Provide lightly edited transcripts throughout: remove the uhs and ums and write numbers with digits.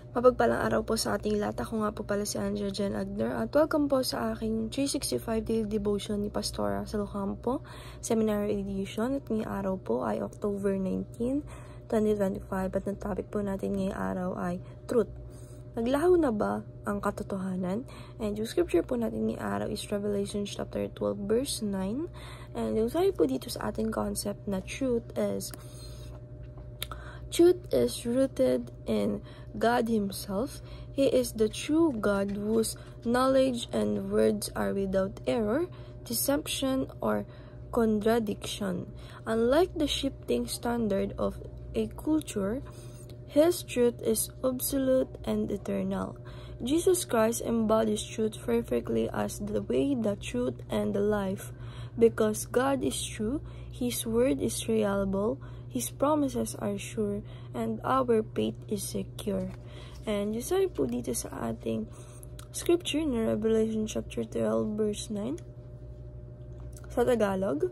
Mapagpalang araw po sa ating lahat. Ako nga po pala si Andrea Jen Agner at welcome po sa aking 365 Daily Devotion ni Pastora Salocampo, Seminary Edition. At ngayong araw po ay October 19, 2025 at ang topic po natin ngayong araw ay Truth. Naglaho na ba ang katotohanan? And yung scripture po natin ngayong araw is Revelation chapter 12 verse 9. And yung sabi po dito sa ating concept na truth is rooted in God Himself. He is the true God whose knowledge and words are without error, deception, or contradiction. Unlike the shifting standard of a culture, His truth is absolute and eternal. Jesus Christ embodies truth perfectly as the way, the truth, and the life. Because God is true, His word is reliable, His promises are sure, and our faith is secure. And yung sabi po dito sa ating scripture na Revelation chapter 12 verse 9 sa Tagalog,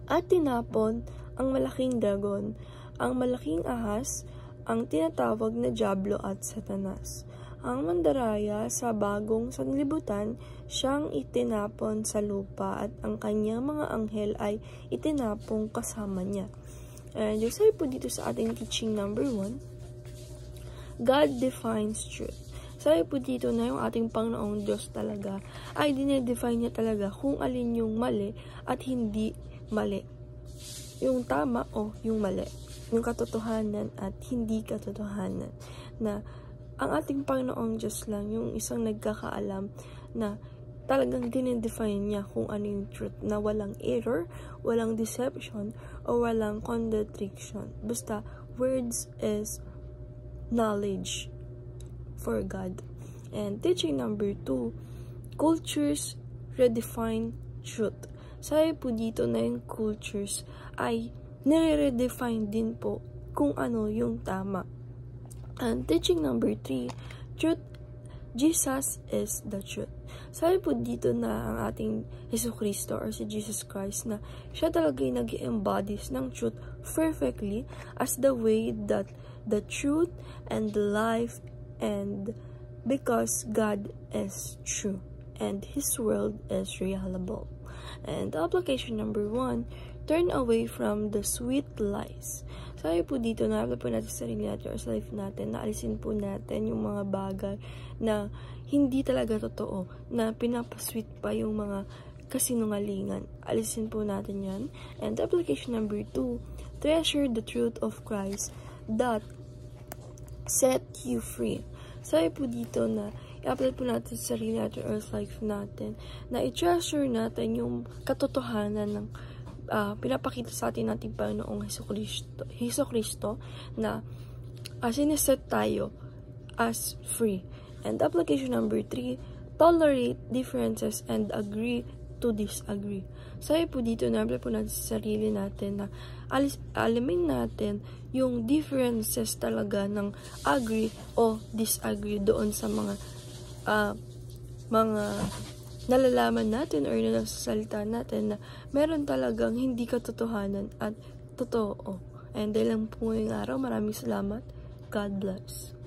at tinapon ang malaking dragon, ang malaking ahas, ang tinatawag na Diablo at Satanas, ang mandaraya sa bagong sanlibutan. Siyang itinapon sa lupa at ang kanyang mga anghel ay itinapong kasama niya. And yung sabi po dito sa ating teaching number 1, God defines truth. Sabi po dito na yung ating Panginoong Diyos talaga ay dinedefine niya talaga kung alin yung mali at hindi mali. Yung tama o yung mali. Yung katotohanan at hindi katotohanan. Na ang ating Panginoong Diyos lang yung isang nagkakaalam na talagang dinedefine niya kung ano yung truth, na walang error, walang deception, o walang contradiction. Basta, words is knowledge for God. And teaching number 2, cultures redefine truth. Sabi po dito na yung cultures ay nire-redefine din po kung ano yung tama. And teaching number 3, truth, Jesus is the truth. Sabi po dito na ang ating Jesucristo or si Jesus Christ na siya talaga yung nag-embodies ng truth perfectly as the way, that the truth, and the life, and because God is true and His world is reliable. And application number 1, turn away from the sweet lies. Sabi po dito na po natin sa sarili natin or sa life natin, na alisin po natin yung mga bagay na hindi talaga totoo, na pinapasweet pa yung mga kasinungalingan. Alisin po natin yan. And application number 2, treasure the truth of Christ that set you free. Sabi po dito na i-apply po natin sa sarili natin or sa life natin, na i-treasure natin yung katotohanan ng pinapakita sa atin nating Panginoong Jesucristo na sineset tayo as free. And application number 3, tolerate differences and agree to disagree. Sabi po dito na po natin sa sarili natin na alamin natin yung differences talaga ng agree o disagree doon sa mga nalalaman natin or nasasalita natin na meron talagang hindi katotohanan at totoo. And dahil lang po ngayong araw, maraming salamat. God bless.